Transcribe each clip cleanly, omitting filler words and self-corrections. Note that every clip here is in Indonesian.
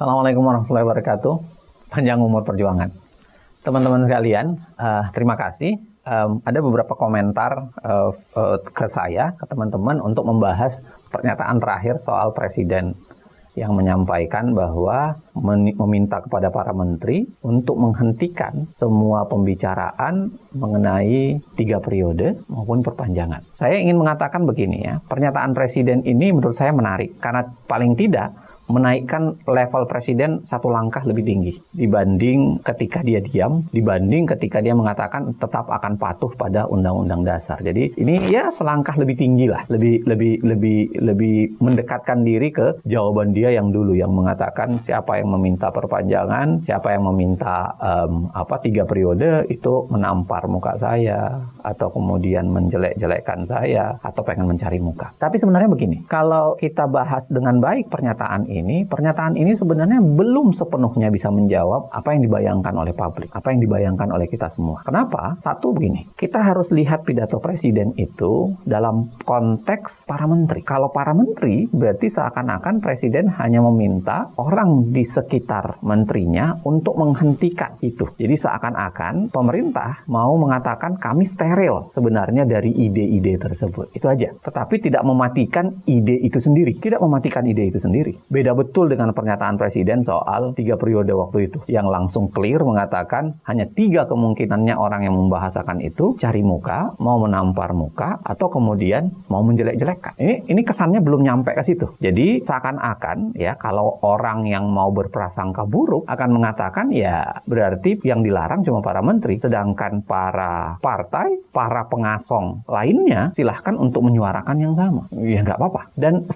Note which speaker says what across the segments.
Speaker 1: Assalamualaikum warahmatullahi wabarakatuh. Panjang umur perjuangan. Teman-teman sekalian, terima kasih. Ada beberapa komentar ke saya, ke teman-teman untuk membahas pernyataan terakhir soal Presiden yang menyampaikan bahwa meminta kepada para menteri untuk menghentikan semua pembicaraan mengenai 3 periode maupun perpanjangan. Saya ingin mengatakan begini ya, pernyataan Presiden ini menurut saya menarik karena paling tidak menaikkan level Presiden satu langkah lebih tinggi dibanding ketika dia diam, dibanding ketika dia mengatakan tetap akan patuh pada Undang-Undang Dasar. Jadi ini ya selangkah lebih tinggi lah, lebih mendekatkan diri ke jawaban dia yang dulu yang mengatakan siapa yang meminta perpanjangan, siapa yang meminta 3 periode itu menampar muka saya atau kemudian menjelek-jelekkan saya atau pengen mencari muka. Tapi sebenarnya begini, kalau kita bahas dengan baik pernyataan ini sebenarnya belum sepenuhnya bisa menjawab apa yang dibayangkan oleh publik, apa yang dibayangkan oleh kita semua. Kenapa? Satu begini, kita harus lihat pidato Presiden itu dalam konteks para menteri. Kalau para menteri berarti seakan-akan Presiden hanya meminta orang di sekitar menterinya untuk menghentikan itu. Jadi seakan-akan pemerintah mau mengatakan kami steril sebenarnya dari ide-ide tersebut. Itu aja. Tetapi tidak mematikan ide itu sendiri. Tidak mematikan ide itu sendiri. Beda betul dengan pernyataan Presiden soal 3 periode waktu itu, yang langsung clear mengatakan hanya 3 kemungkinannya orang yang membahasakan itu, cari muka, mau menampar muka, atau kemudian mau menjelek-jelekkan. Ini kesannya belum nyampe ke situ. Jadi seakan-akan ya kalau orang yang mau berprasangka buruk akan mengatakan ya berarti yang dilarang cuma para menteri, sedangkan para partai, para pengasong lainnya silahkan untuk menyuarakan yang sama. Ya nggak apa-apa. Dan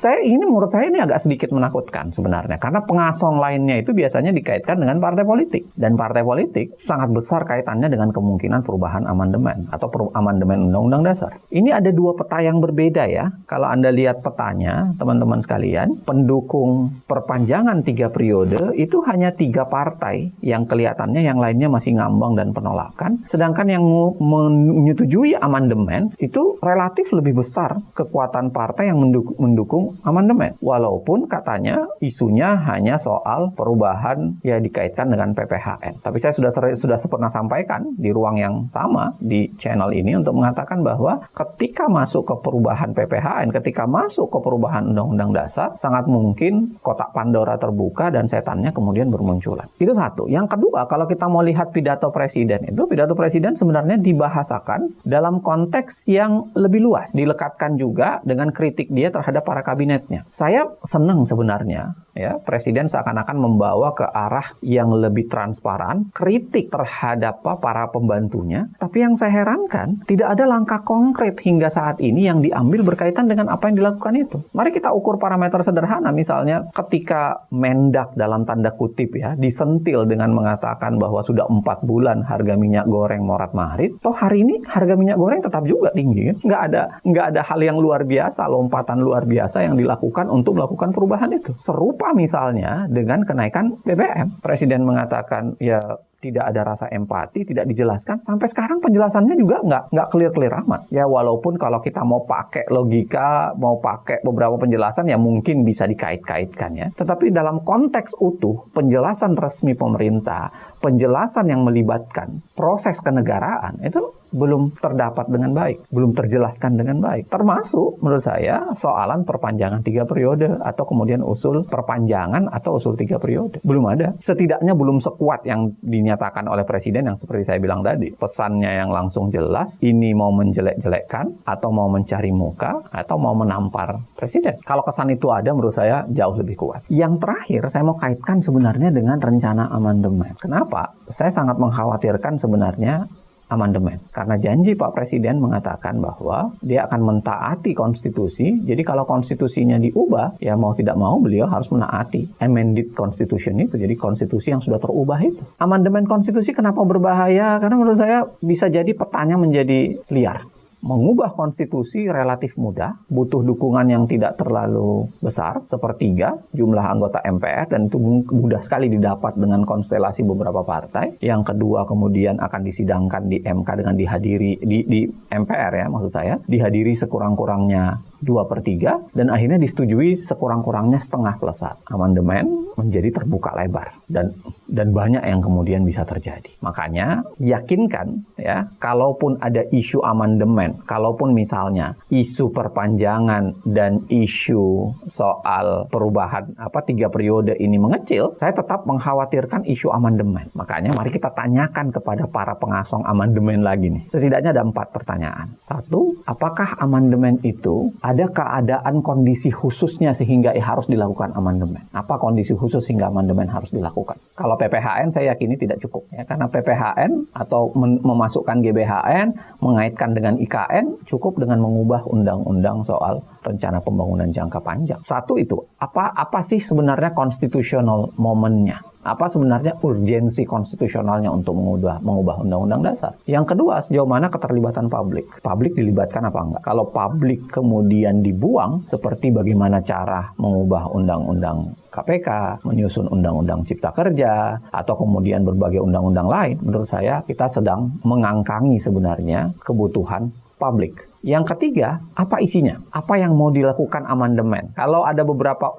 Speaker 1: menurut saya ini agak sedikit menakutkan sebenarnya, karena pengasong lainnya itu biasanya dikaitkan dengan partai politik, dan partai politik sangat besar kaitannya dengan kemungkinan perubahan amandemen atau amandemen Undang-Undang Dasar. Ini ada 2 peta yang berbeda ya. Kalau Anda lihat petanya, teman-teman sekalian, pendukung perpanjangan 3 periode itu hanya 3 partai yang kelihatannya yang lainnya masih ngambang dan penolakan, sedangkan yang menyetujui amandemen itu relatif lebih besar kekuatan partai yang mendukung amandemen, walaupun katanya isunya hanya soal perubahan ya dikaitkan dengan PPHN. Tapi saya sudah pernah sampaikan di ruang yang sama di channel ini untuk mengatakan bahwa ketika masuk ke perubahan PPHN, ketika masuk ke perubahan Undang-Undang Dasar, sangat mungkin kotak Pandora terbuka dan setannya kemudian bermunculan. Itu satu. Yang kedua, kalau kita mau lihat pidato Presiden itu, pidato Presiden sebenarnya dibahasakan dalam konteks yang lebih luas, dilekatkan juga dengan kritik dia terhadap para kabinetnya. Saya senang sebenarnya ya, Presiden seakan-akan membawa ke arah yang lebih transparan, kritik terhadap para pembantunya. Tapi yang saya herankan, tidak ada langkah konkret hingga saat ini yang diambil berkaitan dengan apa yang dilakukan itu. Mari kita ukur parameter sederhana, misalnya ketika Mendak dalam tanda kutip ya, disentil dengan mengatakan bahwa sudah 4 bulan harga minyak goreng morat-marit, toh hari ini harga minyak goreng tetap juga tinggi. Nggak ada hal yang luar biasa, lompatan luar biasa yang dilakukan untuk melakukan perubahan itu. Serupa misalnya dengan kenaikan BBM. Presiden mengatakan ya tidak ada rasa empati, tidak dijelaskan. Sampai sekarang penjelasannya juga nggak clear-clear amat. Ya walaupun kalau kita mau pakai logika, mau pakai beberapa penjelasan ya mungkin bisa dikait-kaitkan ya. Tetapi dalam konteks utuh, penjelasan resmi pemerintah, penjelasan yang melibatkan proses kenegaraan itu belum terdapat dengan baik, belum terjelaskan dengan baik. Termasuk menurut saya soalan perpanjangan 3 periode atau kemudian usul perpanjangan atau usul 3 periode. Belum ada. Setidaknya belum sekuat yang dinyatakan oleh Presiden yang seperti saya bilang tadi. Pesannya yang langsung jelas, ini mau menjelek-jelekkan atau mau mencari muka atau mau menampar Presiden. Kalau kesan itu ada menurut saya jauh lebih kuat. Yang terakhir saya mau kaitkan sebenarnya dengan rencana amandemen. Kenapa? Saya sangat mengkhawatirkan sebenarnya amandemen. Karena janji Pak Presiden mengatakan bahwa dia akan mentaati konstitusi. Jadi kalau konstitusinya diubah, ya mau tidak mau beliau harus menaati amended constitution itu. Jadi konstitusi yang sudah terubah itu. Amandemen konstitusi kenapa berbahaya? Karena menurut saya bisa jadi petanya menjadi liar. Mengubah konstitusi relatif mudah, butuh dukungan yang tidak terlalu besar, sepertiga jumlah anggota MPR, dan itu mudah sekali didapat dengan konstelasi beberapa partai. Yang kedua kemudian akan disidangkan di MK dengan dihadiri, di MPR ya maksud saya, dihadiri sekurang-kurangnya 2/3 dan akhirnya disetujui sekurang-kurangnya setengah plus 1. Amandemen menjadi terbuka lebar dan banyak yang kemudian bisa terjadi. Makanya yakinkan ya, kalaupun ada isu amandemen, kalaupun misalnya isu perpanjangan dan isu soal perubahan 3 periode ini mengecil, saya tetap mengkhawatirkan isu amandemen. Makanya mari kita tanyakan kepada para pengasong amandemen lagi nih. Setidaknya ada 4 pertanyaan. 1, apakah amandemen itu ada keadaan kondisi khususnya sehingga harus dilakukan amandemen? Apa kondisi khusus sehingga amandemen harus dilakukan? Kalau PPHN saya yakini tidak cukup ya, karena PPHN atau memasukkan GBHN mengaitkan dengan IKN cukup dengan mengubah undang-undang soal rencana pembangunan jangka panjang. 1 itu, apa sih sebenarnya konstitusional momennya? Apa sebenarnya urgensi konstitusionalnya untuk mengubah undang-undang dasar? Yang kedua, sejauh mana keterlibatan publik? Publik dilibatkan apa enggak? Kalau publik kemudian dibuang, seperti bagaimana cara mengubah undang-undang KPK, menyusun undang-undang Cipta Kerja, atau kemudian berbagai undang-undang lain, menurut saya kita sedang mengangkangi sebenarnya kebutuhan publik. Yang ketiga, apa isinya? Apa yang mau dilakukan amandemen? Kalau ada beberapa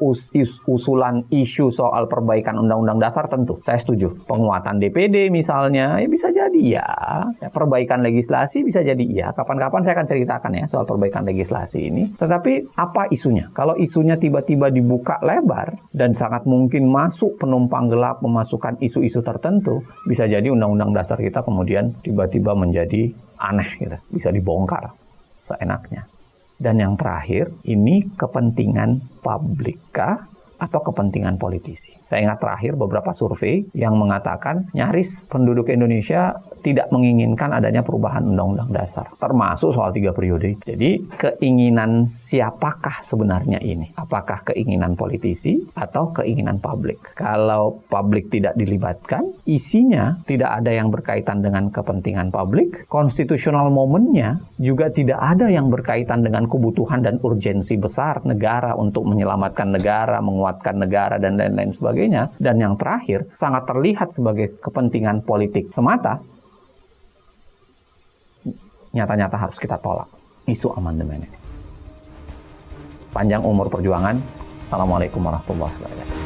Speaker 1: usulan isu soal perbaikan undang-undang dasar, tentu saya setuju. Penguatan DPD misalnya, ya bisa jadi ya. Perbaikan legislasi bisa jadi ya. Kapan-kapan saya akan ceritakan ya soal perbaikan legislasi ini. Tetapi apa isunya? Kalau isunya tiba-tiba dibuka lebar dan sangat mungkin masuk penumpang gelap memasukkan isu-isu tertentu, bisa jadi undang-undang dasar kita kemudian tiba-tiba menjadi aneh gitu. Bisa dibongkar seenaknya. Dan yang terakhir, ini kepentingan publikkah atau kepentingan politisi? Saya ingat terakhir beberapa survei yang mengatakan nyaris penduduk Indonesia tidak menginginkan adanya perubahan undang-undang dasar, termasuk soal 3 periode. Jadi keinginan siapakah sebenarnya ini? Apakah keinginan politisi atau keinginan publik? Kalau publik tidak dilibatkan, isinya tidak ada yang berkaitan dengan kepentingan publik, konstitusional momennya juga tidak ada yang berkaitan dengan kebutuhan dan urgensi besar negara untuk menyelamatkan negara, menguatkan negara, dan lain-lain sebagainya. Dan yang terakhir, sangat terlihat sebagai kepentingan politik semata, nyata-nyata harus kita tolak isu amandemen ini. Panjang umur perjuangan. Assalamualaikum warahmatullahi wabarakatuh.